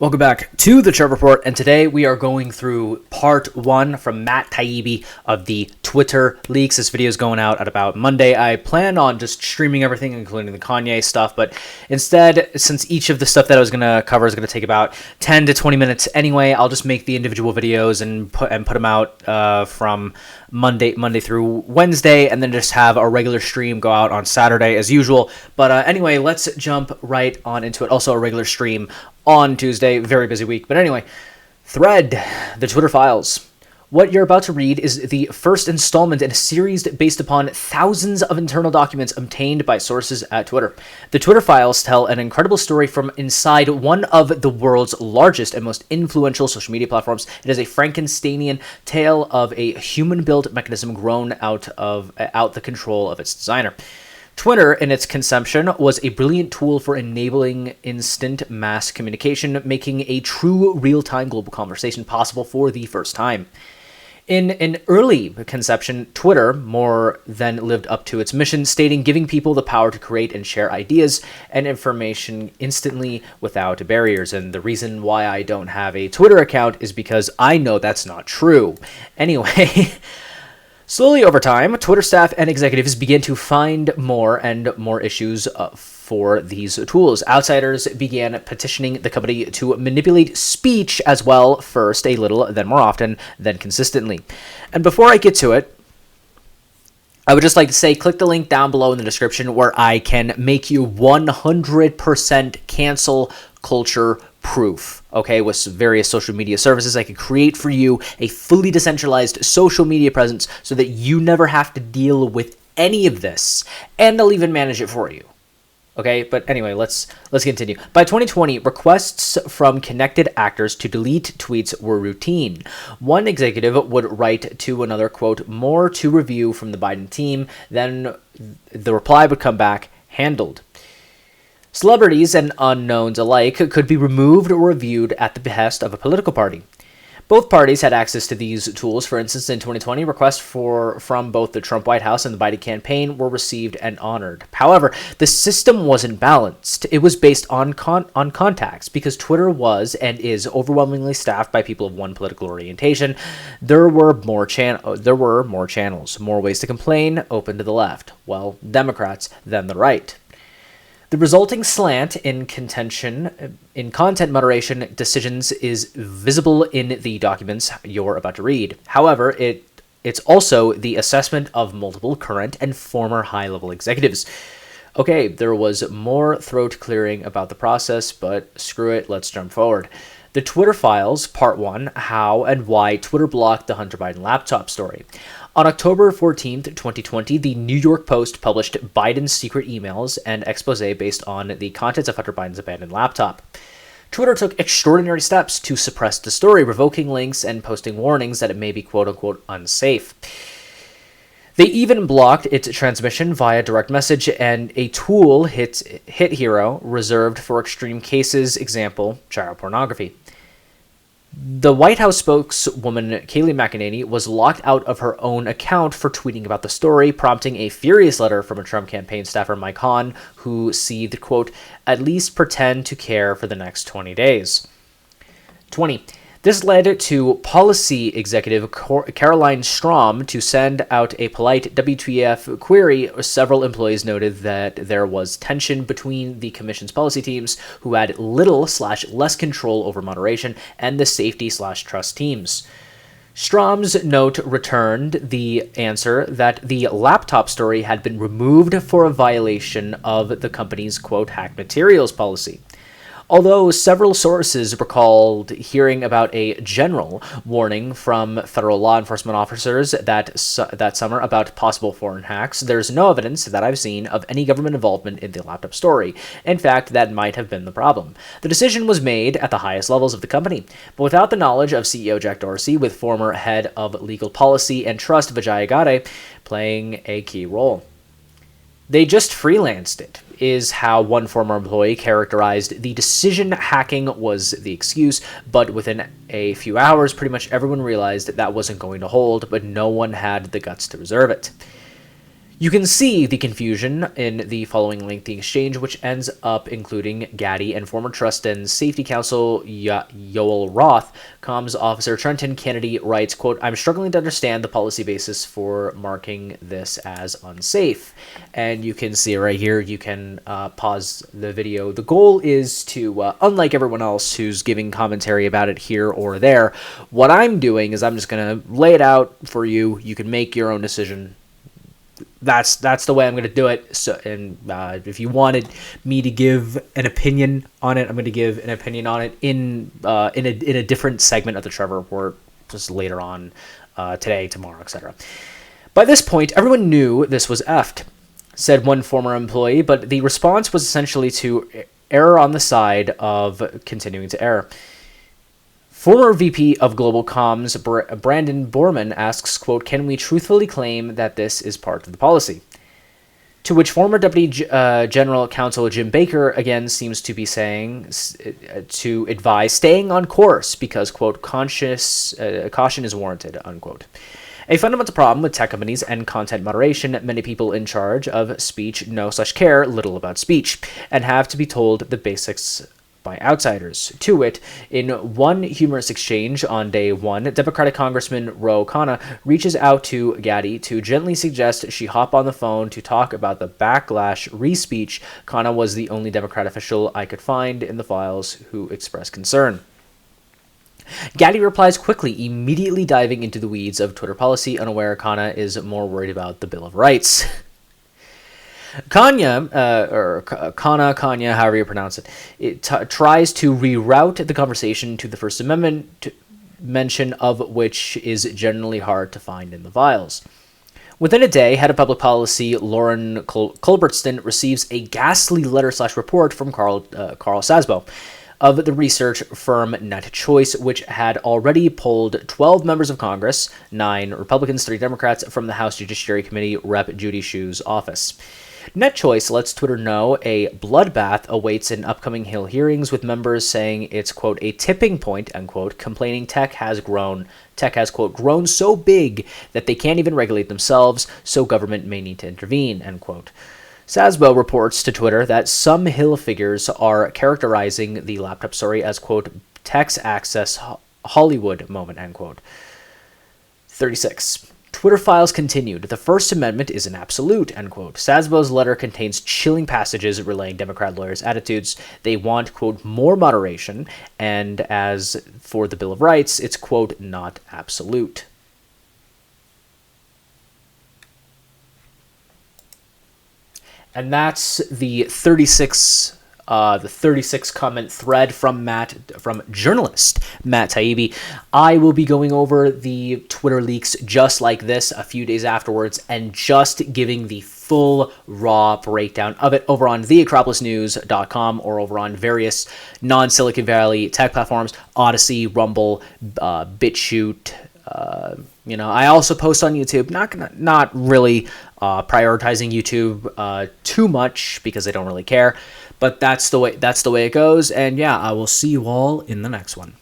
Welcome back to the Trevor Report, and today we are going through part 1 from Matt Taibbi of the Twitter leaks. This video is going out at about Monday. I plan on just streaming everything, including the Kanye stuff, but instead, since each of the stuff that I was going to cover is going to take about 10 to 20 minutes anyway, I'll just make the individual videos and put them out from Monday through Wednesday, and then just have a regular stream go out on Saturday as usual. But anyway, let's jump right on into it. Also, a regular stream on Tuesday. Very busy week. But anyway, Thread, the Twitter files. What you're about to read is the first installment in a series based upon thousands of internal documents obtained by sources at Twitter. The Twitter files tell an incredible story from inside one of the world's largest and most influential social media platforms. It is a Frankensteinian tale of a human-built mechanism grown out the control of its designer. Twitter, in its conception, was a brilliant tool for enabling instant mass communication, making a true real-time global conversation possible for the first time. In an early conception, Twitter more than lived up to its mission, stating giving people the power to create and share ideas and information instantly without barriers. And the reason why I don't have a Twitter account is because I know that's not true. Anyway... Slowly over time, Twitter staff and executives began to find more and more issues for these tools. Outsiders began petitioning the company to manipulate speech as well, first a little, then more often, then consistently. And before I get to it, I would just like to say, click the link down below in the description where I can make you 100% cancel culture proof, okay, with various social media services. I can create for you a fully decentralized social media presence so that you never have to deal with any of this, and they'll even manage it for you. Okay, but anyway, let's continue. By 2020, requests from connected actors to delete tweets were routine. One executive would write to another, quote, more to review from the Biden team, then the reply would come back, handled. Celebrities and unknowns alike could be removed or reviewed at the behest of a political party. Both parties had access to these tools. For instance, in 2020, requests from both the Trump White House and the Biden campaign were received and honored. However, the system wasn't balanced. It was based on contacts. Because Twitter was and is overwhelmingly staffed by people of one political orientation, there were more channels, more ways to complain, open to the left. Well, Democrats than the right. The resulting slant in content moderation decisions is visible in the documents you're about to read. However, it's also the assessment of multiple current and former high-level executives. Okay, there was more throat clearing about the process, but screw it, let's jump forward. The Twitter Files, Part 1, How and Why Twitter Blocked the Hunter Biden Laptop Story. On October 14th, 2020, the New York Post published Biden's secret emails and expose based on the contents of Hunter Biden's abandoned laptop. Twitter took extraordinary steps to suppress the story, revoking links and posting warnings that it may be quote-unquote unsafe. They even blocked its transmission via direct message and a tool hit hero reserved for extreme cases, example, child pornography. The White House spokeswoman Kayleigh McEnany was locked out of her own account for tweeting about the story, prompting a furious letter from a Trump campaign staffer, Mike Hahn, who seethed, quote, at least pretend to care for the next 20 days. 20. This led to policy executive Caroline Strom to send out a polite WTF query. Several employees noted that there was tension between the commission's policy teams, who had little/less control over moderation, and the safety/trust teams. Strom's note returned the answer that the laptop story had been removed for a violation of the company's, quote, hack materials policy. Although several sources recalled hearing about a general warning from federal law enforcement officers that summer about possible foreign hacks, there's no evidence that I've seen of any government involvement in the laptop story. In fact, that might have been the problem. The decision was made at the highest levels of the company, but without the knowledge of CEO Jack Dorsey, with former head of legal policy and trust Vijay Gadde playing a key role. They just freelanced it, is how one former employee characterized the decision. Hacking was the excuse, but within a few hours, pretty much everyone realized that wasn't going to hold, but no one had the guts to reserve it. You can see the confusion in the following lengthy exchange, which ends up including Gaddy and former Trust and Safety Counsel Yoel Roth. Comms Officer Trenton Kennedy writes, quote, "I'm struggling to understand the policy basis for marking this as unsafe." And you can see right here, you can pause the video. The goal is to, unlike everyone else who's giving commentary about it here or there, what I'm doing is I'm just going to lay it out for you. You can make your own decision. That's the way I'm going to do it. So, and if you wanted me to give an opinion on it, I'm going to give an opinion on it in a different segment of the Trevor Report, just later on today, tomorrow, etc. By this point, everyone knew this was effed, said one former employee, but the response was essentially to err on the side of continuing to err. Former VP of Global Comms Brandon Borman asks, quote, "Can we truthfully claim that this is part of the policy?" To which former Deputy General Counsel Jim Baker again seems to be saying to advise staying on course because, quote, caution is warranted, unquote. A fundamental problem with tech companies and content moderation, many people in charge of speech know/care little about speech and have to be told the basics by outsiders. To wit, in one humorous exchange on day one, Democratic Congressman Ro Khanna reaches out to Gaddy to gently suggest she hop on the phone to talk about the backlash re-speech. Khanna was the only Democrat official I could find in the files who expressed concern. Gaddy replies quickly, immediately diving into the weeds of Twitter policy, unaware Khanna is more worried about the Bill of Rights. Kanya, however you pronounce it, tries to reroute the conversation to the First Amendment, mention of which is generally hard to find in the files. Within a day, Head of Public Policy Lauren Culbertson receives a ghastly letter/report from Carl Sasbo of the research firm Net Choice, which had already polled 12 members of Congress, 9 Republicans, 3 Democrats, from the House Judiciary Committee, Rep. Judy Shu's office. Net Choice lets Twitter know a bloodbath awaits in upcoming Hill hearings, with members saying it's, quote, a tipping point, unquote, complaining tech has, quote, grown so big that they can't even regulate themselves, so government may need to intervene, end quote. Sasbo reports to Twitter that some Hill figures are characterizing the laptop story as, quote, tech's access Hollywood moment, end quote. 36. Twitter files continued. The First Amendment is an absolute, end quote. Sasbo's letter contains chilling passages relaying Democrat lawyers' attitudes. They want, quote, more moderation, and as for the Bill of Rights, it's, quote, not absolute. And that's the 36 comment thread from journalist Matt Taibbi. I will be going over the Twitter leaks just like this a few days afterwards and just giving the full raw breakdown of it over on theacropolisnews.com or over on various non-Silicon Valley tech platforms, Odyssey, Rumble, BitChute. I also post on YouTube. Not really prioritizing YouTube too much because I don't really care. But that's the way it goes. And yeah, I will see you all in the next one.